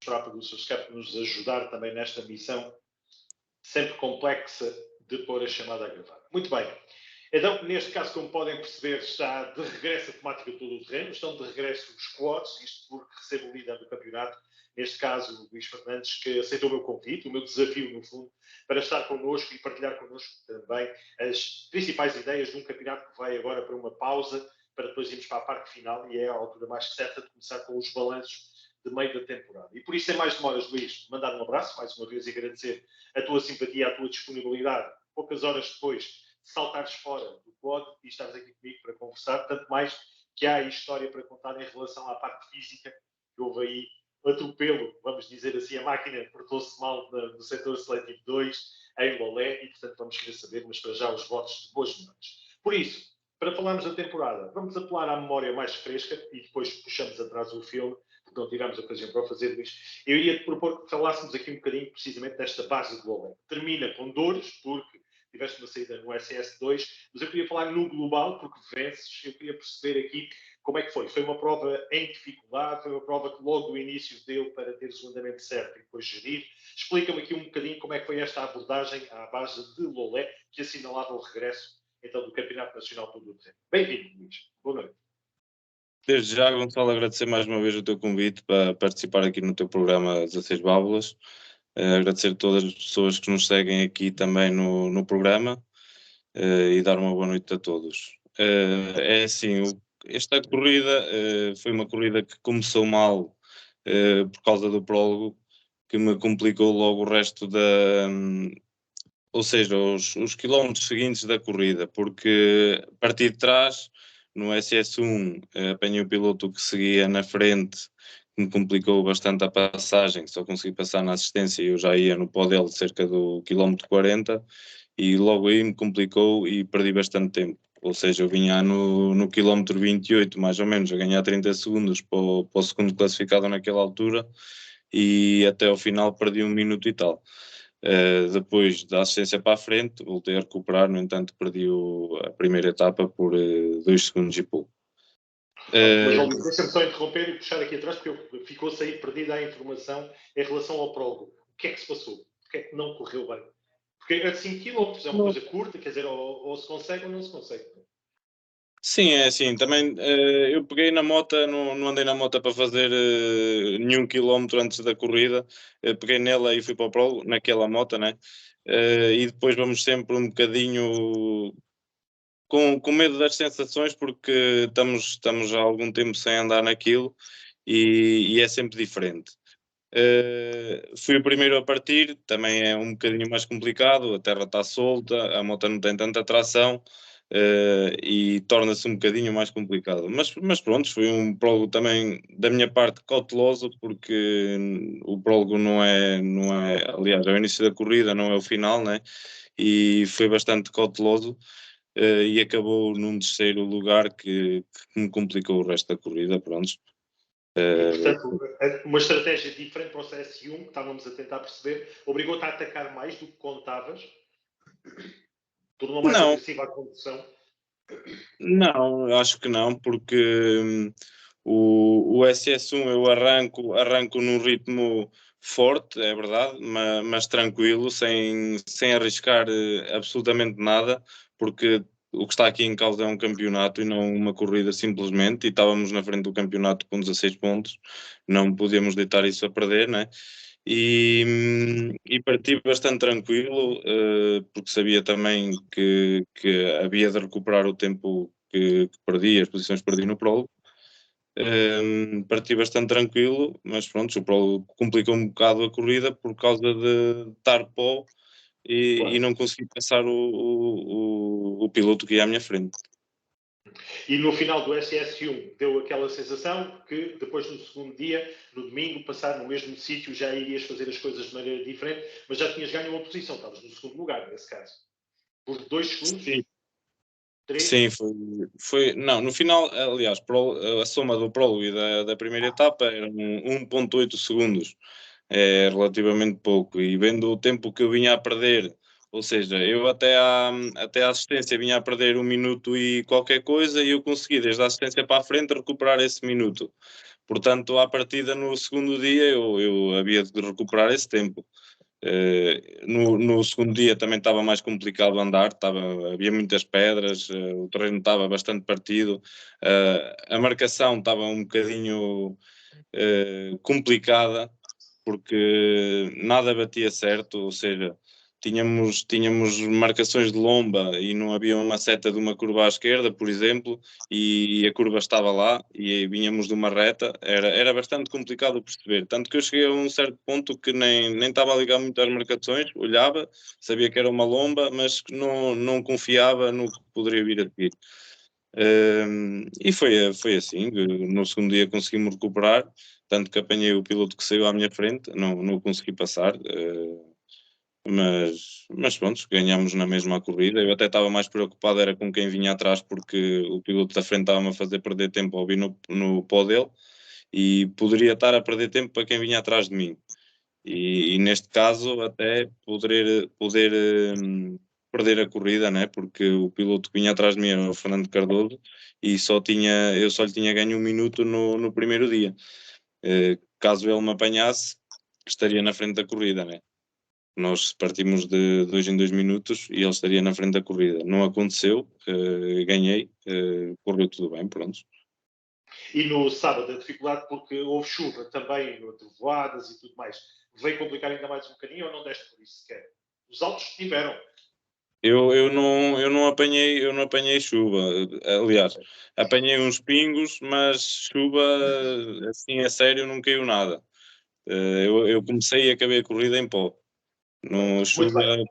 para a Producer Scap nos ajudar também nesta missão sempre complexa de pôr a chamada a gravar. Muito bem. Então, neste caso, como podem perceber, está de regresso a temática de todo o terreno, estão de regresso os squads, isto porque recebo o líder do campeonato, neste caso o Luís Fernandes, que aceitou o meu convite, o meu desafio, no fundo, para estar connosco e partilhar connosco também as principais ideias de um campeonato que vai agora para uma pausa, para depois irmos para a parte final, e é a altura mais certa de começar com os balanços de meio da temporada. E por isso, sem mais demoras, Luís, mandar um abraço, mais uma vez, e agradecer a tua simpatia, a tua disponibilidade, poucas horas depois, saltares fora do quad e estares aqui comigo para conversar, tanto mais que há aí história para contar em relação à parte física, que houve aí atropelo, vamos dizer assim, a máquina portou-se mal no setor seletivo 2, em Lolé, e portanto vamos querer saber, mas para já os votos de boas memórias. Por isso, para falarmos da temporada, vamos apelar à memória mais fresca e depois puxamos atrás o filme, porque não tivemos a ocasião para o fazer, Luís. Eu iria-te propor que falássemos aqui um bocadinho precisamente desta base de Lolé. Termina com dores, porque tiveste uma saída no SS2, mas eu queria falar no global, porque vences, eu queria perceber aqui como é que foi. Foi uma prova em dificuldade, foi uma prova que logo do início deu para teres o andamento certo e depois gerir. Explica-me aqui um bocadinho como é que foi esta abordagem à base de Lolé, que assinalava o regresso então do Campeonato Nacional todo o tempo. Bem-vindo, Luís. Boa noite. Desde já, Gonçalo, agradecer mais uma vez o teu convite para participar aqui no teu programa 16 Válvulas. Agradecer a todas as pessoas que nos seguem aqui também no programa e dar uma boa noite a todos. É assim, esta corrida foi uma corrida que começou mal por causa do prólogo, que me complicou logo o resto ou seja, os quilómetros seguintes da corrida, porque a partir de trás, no SS1, apanhei o piloto que seguia na frente, que me complicou bastante a passagem, só consegui passar na assistência e eu já ia no pó dele cerca do quilómetro 40, e logo aí me complicou e perdi bastante tempo. Ou seja, eu vinha no quilómetro 28, mais ou menos, a ganhar 30 segundos para o segundo classificado naquela altura, e até ao final perdi 1 minuto e tal. Depois da assistência para a frente, voltei a recuperar, no entanto perdi a primeira etapa por 2 segundos e pouco. Mas deixa-me só interromper e puxar aqui atrás, porque ficou-se aí perdida a informação em relação ao prólogo. O que é que se passou? O que é que não correu bem? Porque é de 5 km, é uma coisa curta, quer dizer, ou se consegue ou não se consegue. Sim, é assim, também eu peguei na moto, não andei na moto para fazer nenhum quilómetro antes da corrida, peguei nela e fui para o prólogo, naquela moto, né? E depois vamos sempre um bocadinho com medo das sensações, porque estamos há algum tempo sem andar naquilo e é sempre diferente. Fui o primeiro a partir, também é um bocadinho mais complicado, a terra está solta, a moto não tem tanta tração e torna-se um bocadinho mais complicado. Mas pronto, foi um prólogo também da minha parte cauteloso, porque o prólogo não é, aliás, é o início da corrida, não é o final, né? E foi bastante cauteloso. E acabou num terceiro lugar que me complicou o resto da corrida, pronto. E, portanto, uma estratégia diferente para o CS1, que estávamos a tentar perceber, obrigou-te a atacar mais do que contavas? Tornou mais agressiva a condução? Não, acho que não, porque o SS1 eu arranco num ritmo forte, é verdade, mas tranquilo, sem arriscar absolutamente nada, porque o que está aqui em causa é um campeonato e não uma corrida simplesmente, e estávamos na frente do campeonato com 16 pontos, não podíamos deitar isso a perder, né? E parti bastante tranquilo, porque sabia também que havia de recuperar o tempo que perdi, as posições que perdi no prólogo. Parti bastante tranquilo, mas pronto, o prólogo complicou um bocado a corrida por causa de estar pó e não consegui passar o piloto que ia à minha frente. E no final do SS1 deu aquela sensação que depois no segundo dia, no domingo, passar no mesmo sítio, já irias fazer as coisas de maneira diferente, mas já tinhas ganho uma posição, estavas no segundo lugar nesse caso. Por 2 segundos? Sim. 3? Sim, foi. Não, no final, aliás, a soma do prólogo e da primeira etapa era 1,8 segundos. É relativamente pouco. E vendo o tempo que eu vinha a perder Ou seja, eu até à assistência vinha a perder 1 minuto e qualquer coisa, e eu consegui, desde a assistência para a frente, recuperar esse minuto. Portanto, à partida, no segundo dia, eu havia de recuperar esse tempo. No segundo dia também estava mais complicado andar, havia muitas pedras, o terreno estava bastante partido, a marcação estava um bocadinho complicada, porque nada batia certo, ou seja, tínhamos marcações de lomba e não havia uma seta de uma curva à esquerda, por exemplo, e a curva estava lá e vinhamos de uma reta, era bastante complicado perceber, tanto que eu cheguei a um certo ponto que nem estava a ligar muito às marcações, olhava, sabia que era uma lomba, mas não confiava no que poderia vir a seguir. E foi assim, no segundo dia conseguimos recuperar, tanto que apanhei o piloto que saiu à minha frente, não consegui passar, mas pronto, ganhámos na mesma corrida. Eu até estava mais preocupado era com quem vinha atrás, porque o piloto da frente estava-me a fazer perder tempo ao vir no pó dele, e poderia estar a perder tempo para quem vinha atrás de mim. E neste caso até poder perder a corrida, né? Porque o piloto que vinha atrás de mim era o Fernando Cardoso e eu só lhe tinha ganho 1 minuto no primeiro dia. Caso ele me apanhasse, estaria na frente da corrida, né? Nós partimos de 2 em 2 minutos e ele estaria na frente da corrida. Não aconteceu, ganhei, correu tudo bem, pronto. E no sábado a dificuldade porque houve chuva também, trovoadas e tudo mais. Veio complicar ainda mais um bocadinho ou não deste por isso sequer? Os altos tiveram. Eu não apanhei chuva. Aliás, apanhei uns pingos, mas chuva, assim, a sério, não caiu nada. Eu comecei e acabei a corrida em pó. Não, Muito chuva, bem.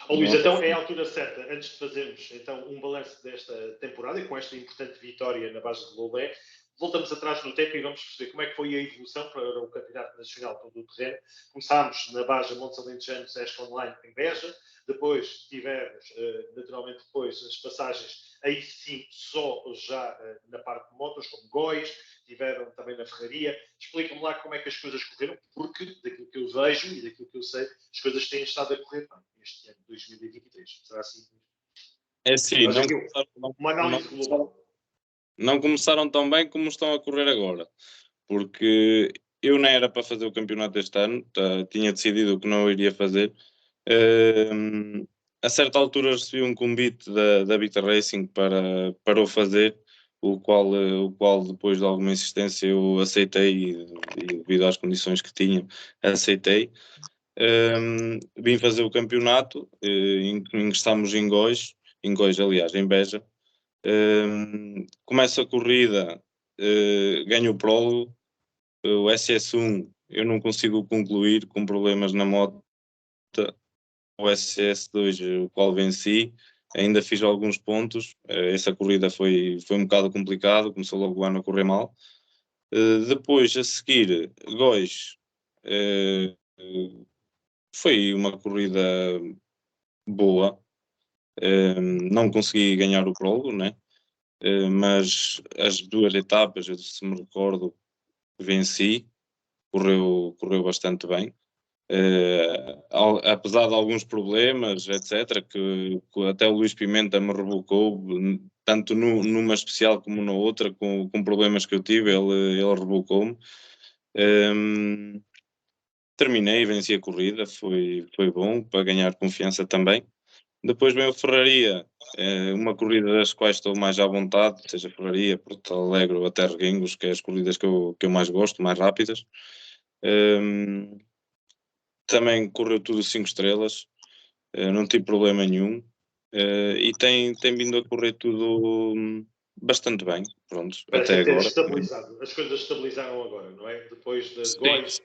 Oh, Luís, não então é a apareceu. altura certa, antes de fazermos então um balanço desta temporada e com esta importante vitória na base de Lolé, voltamos atrás no tempo e vamos perceber como é que foi a evolução para o Campeonato Nacional todo o terreno. Começámos na base Montes Alentejanos, Esta Online em Beja, depois tivemos, naturalmente depois, as passagens, aí sim, só já na parte de motos, como Góis, tiveram também na Ferraria. Explica-me lá como é que as coisas correram, porque daquilo que eu vejo e daquilo que eu sei, as coisas têm estado a correr bem este ano, 2023. Será assim? É assim, Faz aqui uma não análise começaram, global. não começaram tão bem como estão a correr agora, porque eu não era para fazer o campeonato este ano, tinha decidido que não o iria fazer. A certa altura recebi um convite da Vita Racing para o fazer, o qual depois de alguma insistência eu aceitei e devido às condições que tinha, aceitei. Vim fazer o campeonato, ingressamos em Góis, aliás, em Beja. Começa a corrida, ganho o prólogo, o SS1 eu não consigo concluir com problemas na moto, o SS2 o qual venci, ainda fiz alguns pontos, essa corrida foi um bocado complicado, começou logo o ano a correr mal. Depois a seguir, Góis, foi uma corrida boa, não consegui ganhar o prólogo, né? Mas as 2 etapas, eu, se me recordo, venci, correu bastante bem. Apesar de alguns problemas, etc., que até o Luís Pimenta me rebocou, tanto numa especial como na outra, com problemas que eu tive, ele rebocou-me. Terminei, venci a corrida, foi bom para ganhar confiança também. Depois vem o Ferraria, uma corrida das quais estou mais à vontade, seja Ferraria, Porto Alegre ou até Reguengos, que é as corridas que eu mais gosto, mais rápidas. Também correu tudo 5 estrelas, não tive problema nenhum, e tem vindo a correr tudo bastante bem, pronto, até Parece ter agora. estabilizado. As coisas estabilizaram agora, não é? Depois de Sim, Góis.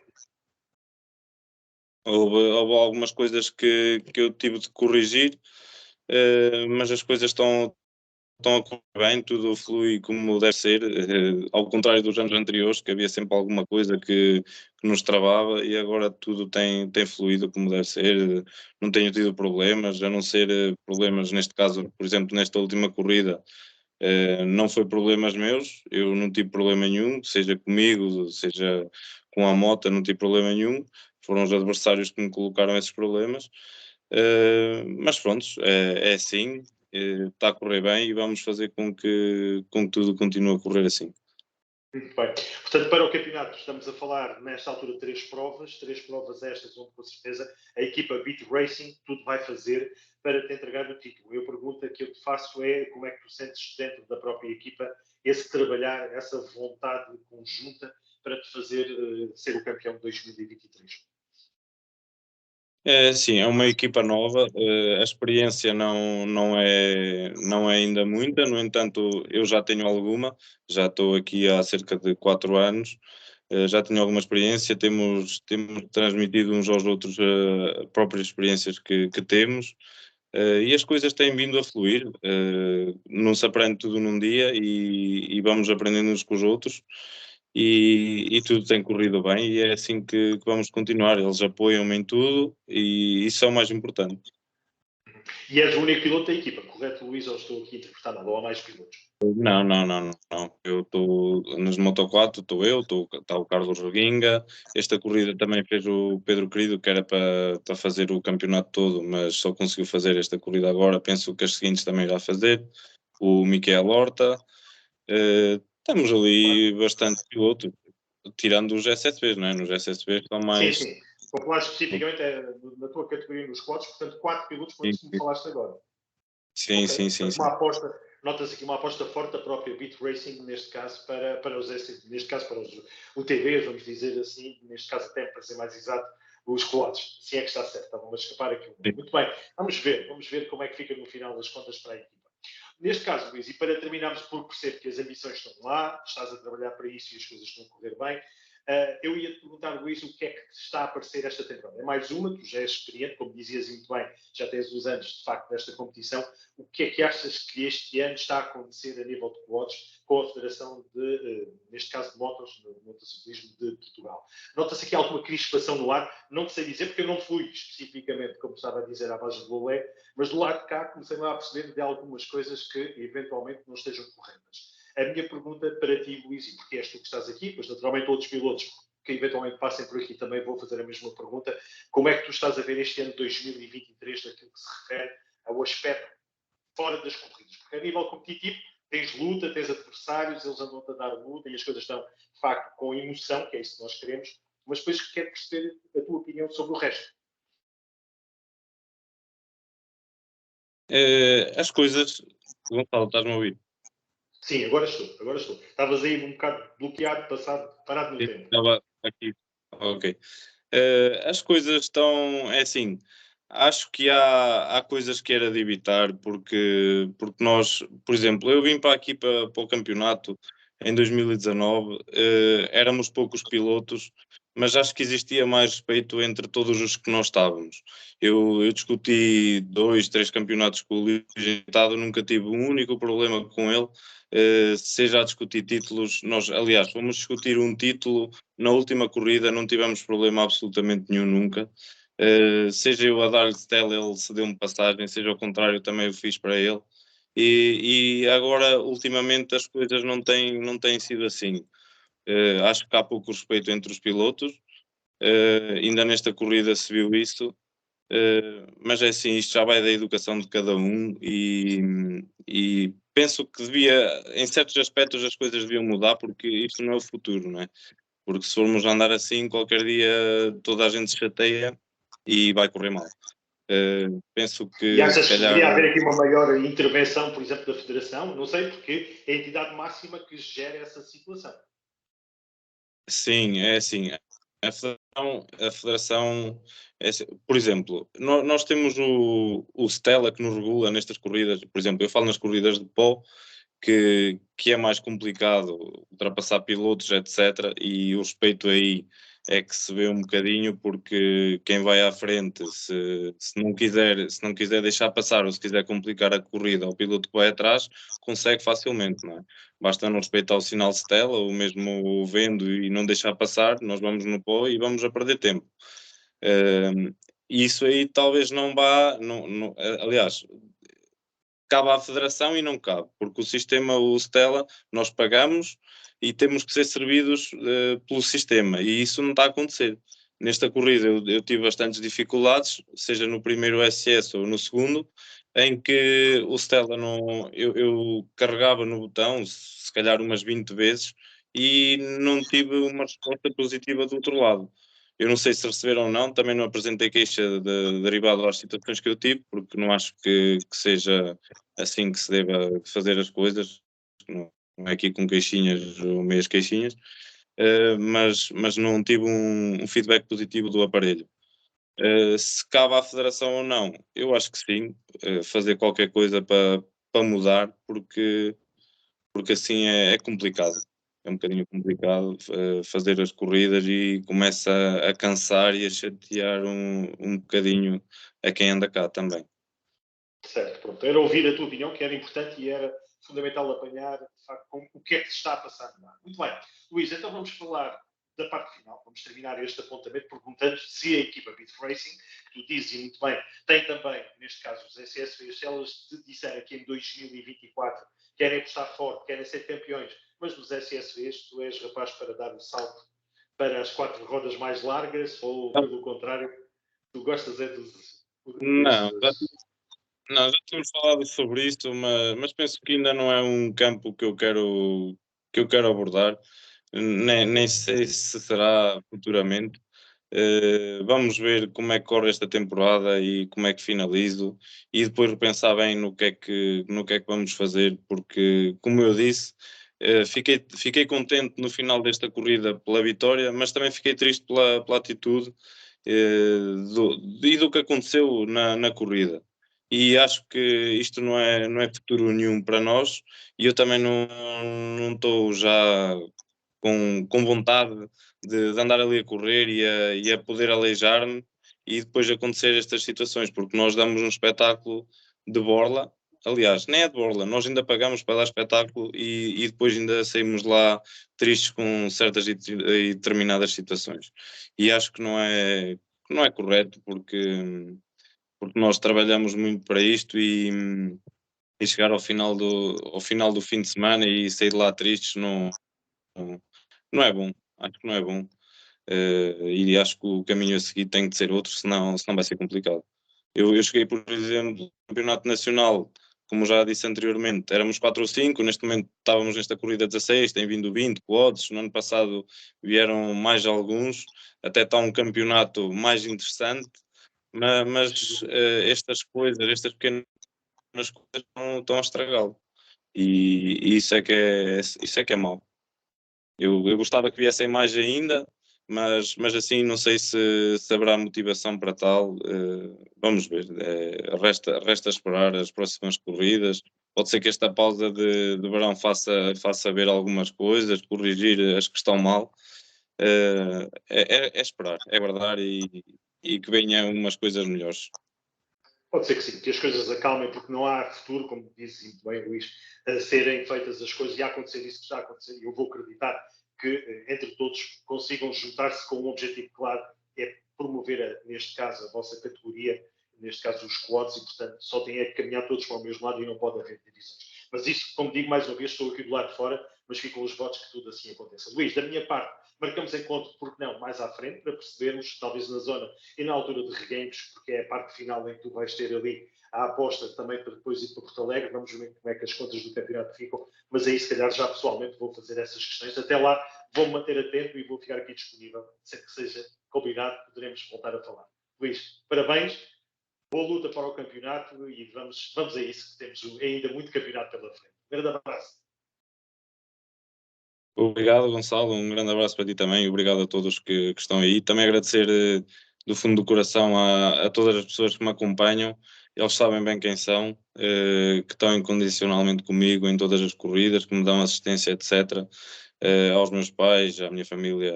houve algumas coisas que eu tive de corrigir, mas as coisas estão a correr bem, tudo flui como deve ser, ao contrário dos anos anteriores, que havia sempre alguma coisa que nos travava, e agora tudo tem fluído como deve ser, não tenho tido problemas, a não ser problemas, neste caso, por exemplo, nesta última corrida, não foi problemas meus, eu não tive problema nenhum, seja comigo, seja com a moto, não tive problema nenhum, foram os adversários que me colocaram esses problemas. Mas pronto, é assim, está a correr bem e vamos fazer com que tudo continue a correr assim. Muito bem. Portanto, para o campeonato, estamos a falar, nesta altura, três provas estas onde, com certeza, a equipa Beat Racing tudo vai fazer para te entregar o título. A pergunta que eu te faço é como é que tu sentes dentro da própria equipa esse trabalhar, essa vontade conjunta para te fazer ser o campeão de 2023? Sim, é uma equipa nova, a experiência não é ainda muita, no entanto, eu já tenho alguma, já estou aqui há cerca de 4 anos, já tenho alguma experiência, temos transmitido uns aos outros as próprias experiências que temos, e as coisas têm vindo a fluir, não se aprende tudo num dia e vamos aprendendo uns com os outros. E tudo tem corrido bem e é assim que vamos continuar. Eles apoiam-me em tudo e isso é o mais importante. E és o único piloto da equipa, correto, Luís? Ou estou aqui a interpretar mal? Ou há mais pilotos? Não. Eu estou nas Moto 4, estou eu, está o Carlos Roguinga. Esta corrida também fez o Pedro Querido, que era para fazer o campeonato todo, mas só conseguiu fazer esta corrida agora. Penso que as seguintes também irá fazer. O Miquel Horta. Temos ali bastante pilotos, tirando os SSBs, não é? Nos SSBs são Sim, mais. sim. Vou falar especificamente na tua categoria nos quads, portanto, 4 pilotos, como me falaste agora. Sim. Uma aposta, notas aqui uma aposta forte da própria Beat Racing, neste caso, para os neste caso, para os UTVs, vamos dizer assim, neste caso até para ser mais exato, os quads, se é que está certo, estavam a escapar aqui. Muito bem, vamos ver como é que fica no final das contas para a equipa. Neste caso, Luís, e para terminarmos, por perceber que as ambições estão lá, estás a trabalhar para isso e as coisas estão a correr bem, eu ia te perguntar, Luís, o que é que está a aparecer esta temporada? É mais uma, tu já és experiente, como dizias muito bem, já tens uns anos, de facto, nesta competição. O que é que achas que este ano está a acontecer a nível de quads com a Federação de, neste caso, de motos, no motociclismo de Portugal? Nota-se aqui alguma crispação no ar? Não te sei dizer, porque eu não fui especificamente, como estava a dizer, à base do Lolé, mas do lado de cá comecei a perceber de algumas coisas que eventualmente não estejam corretas. A minha pergunta para ti, Luís, e porque és tu que estás aqui, pois naturalmente outros pilotos que eventualmente passem por aqui também vou fazer a mesma pergunta. Como é que tu estás a ver este ano de 2023 naquilo que se refere ao aspecto fora das corridas? Porque a nível competitivo tens luta, tens adversários, eles andam-te a dar luta e as coisas estão, de facto, com emoção, que é isso que nós queremos, mas depois quero perceber a tua opinião sobre o resto. As coisas. Gonçalo, estás-me a ouvir? Sim, agora estou. Estavas aí um bocado bloqueado, parado no tempo. Estava aqui. Ok. As coisas estão. É assim. Acho que há coisas que era de evitar, porque nós, por exemplo, eu vim para aqui para o campeonato em 2019, éramos poucos pilotos, mas acho que existia mais respeito entre todos os que nós estávamos. Eu discuti 2, 3 campeonatos com o Luís Gentado, nunca tive um único problema com ele, seja a discutir títulos. Nós, aliás, fomos discutir um título na última corrida, não tivemos problema absolutamente nenhum nunca. Seja eu a dar-lhe Stella, ele cedeu-me passagem, seja ao contrário, também o fiz para ele. E agora, ultimamente, as coisas não têm sido assim. Acho que há pouco respeito entre os pilotos. Ainda nesta corrida se viu isso. Mas é assim, isto já vai da educação de cada um e penso que em certos aspectos, as coisas deviam mudar porque isto não é o futuro, não é? Porque se formos andar assim, qualquer dia toda a gente se chateia e vai correr mal. Penso E que se achas que calhar. deveria haver aqui uma maior intervenção, por exemplo, da Federação? Não sei, porque é a entidade máxima que gera essa situação. Sim, é assim. A federação por exemplo, nós temos o Stella que nos regula nestas corridas. Por exemplo, eu falo nas corridas de pó, que é mais complicado ultrapassar pilotos, etc. E o respeito aí é que se vê um bocadinho, porque quem vai à frente, se não quiser deixar passar ou se quiser complicar a corrida ao piloto que vai atrás, consegue facilmente, não é? Basta não respeitar o sinal Stella, ou mesmo vendo e não deixar passar, nós vamos no pó e vamos a perder tempo. Isso aí talvez não vá, aliás, cabe à federação e não cabe, porque o sistema, o Stella, nós pagamos e temos que ser servidos pelo sistema, e isso não está a acontecer. Nesta corrida eu tive bastantes dificuldades, seja no primeiro SS ou no segundo, em que o Stella não, eu carregava no botão, se calhar umas 20 vezes, e não tive uma resposta positiva do outro lado. Eu não sei se receberam ou não, também não apresentei queixa derivado às situações que eu tive, porque não acho que seja assim que se deva fazer as coisas, não é aqui com queixinhas ou meias queixinhas, mas não tive um feedback positivo do aparelho. Se cabe à federação ou não, eu acho que sim, fazer qualquer coisa para mudar, porque assim é complicado. É um bocadinho complicado fazer as corridas e começa a cansar e a chatear um bocadinho a quem anda cá também. Certo, pronto. Era ouvir a tua opinião, que era importante e era fundamental apanhar, de facto, o que é que se está a passar. Muito bem. Luís, então vamos falar da parte final. Vamos terminar este apontamento perguntando se a equipa Bit Racing, que tu dizes muito bem, tem também, neste caso, os SSV, se elas te disserem que em 2024 querem apostar forte, querem ser campeões, mas nos SSVs tu és rapaz para dar o salto para as 4 rodas mais largas ou, pelo contrário, tu gostas é dos... Não, já tínhamos falado sobre isto, mas penso que ainda não é um campo que eu quero abordar, nem sei se será futuramente. Vamos ver como é que corre esta temporada e como é que finalizo, e depois repensar bem no que é que vamos fazer, porque, como eu disse, fiquei contente no final desta corrida pela vitória, mas também fiquei triste pela atitude do que aconteceu na corrida. E acho que isto não é futuro nenhum para nós, e eu também não estou já com vontade de andar ali a correr e a poder aleijar-me e depois acontecer estas situações, porque nós damos um espetáculo de borla. Aliás, nem é de borla, nós ainda pagamos para dar espetáculo e depois ainda saímos lá tristes com certas e determinadas situações. E acho que não é correto, porque nós trabalhamos muito para isto e chegar ao final do fim de semana e sair de lá tristes não é bom. Acho que não é bom. E acho que o caminho a seguir tem de ser outro, senão vai ser complicado. Eu cheguei, por exemplo, no Campeonato Nacional, como já disse anteriormente, éramos 4 ou 5, neste momento estávamos nesta corrida 16, tem vindo 20 quads, no ano passado vieram mais alguns, até está um campeonato mais interessante, mas estas pequenas coisas estão a estragá-lo. E isso é que é mau. Eu gostava que viessem mais ainda, mas assim não sei se haverá motivação para tal. Vamos ver. Resta esperar as próximas corridas. Pode ser que esta pausa de verão faça ver algumas coisas, corrigir as que estão mal. É esperar, é guardar e que venham umas coisas melhores. Pode ser que sim, que as coisas acalmem, porque não há futuro, como disse muito bem, Luís, a serem feitas as coisas e a acontecer isso que está a acontecer. E eu vou acreditar que entre todos consigam juntar-se com um objetivo claro, que é promover, neste caso, a vossa categoria, neste caso os quads, e portanto só têm que caminhar todos para o mesmo lado e não pode haver divisões. Mas isso, como digo mais uma vez, estou aqui do lado de fora, mas ficam os votos que tudo assim aconteça. Luís, da minha parte, marcamos encontro, porque não, mais à frente, para percebermos, talvez na zona e na altura de regames, porque é a parte final em que tu vais ter ali a aposta também para depois ir para Porto Alegre. Vamos ver como é que as contas do campeonato ficam, mas aí se calhar já pessoalmente vou fazer essas questões. Até lá vou-me manter atento e vou ficar aqui disponível, sempre que seja combinado, poderemos voltar a falar. Luís, parabéns, boa luta para o campeonato e vamos a isso, que temos ainda muito campeonato pela frente. Um grande abraço. Obrigado, Gonçalo. Um grande abraço para ti também. Obrigado a todos que estão aí. Também agradecer do fundo do coração a todas as pessoas que me acompanham. Eles sabem bem quem são, que estão incondicionalmente comigo em todas as corridas, que me dão assistência, etc. Aos meus pais, à minha família,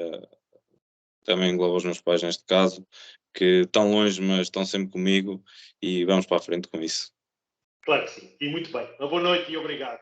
também englobo os meus pais neste caso, que estão longe, mas estão sempre comigo e vamos para a frente com isso. Claro que sim. E muito bem. Uma boa noite e obrigado.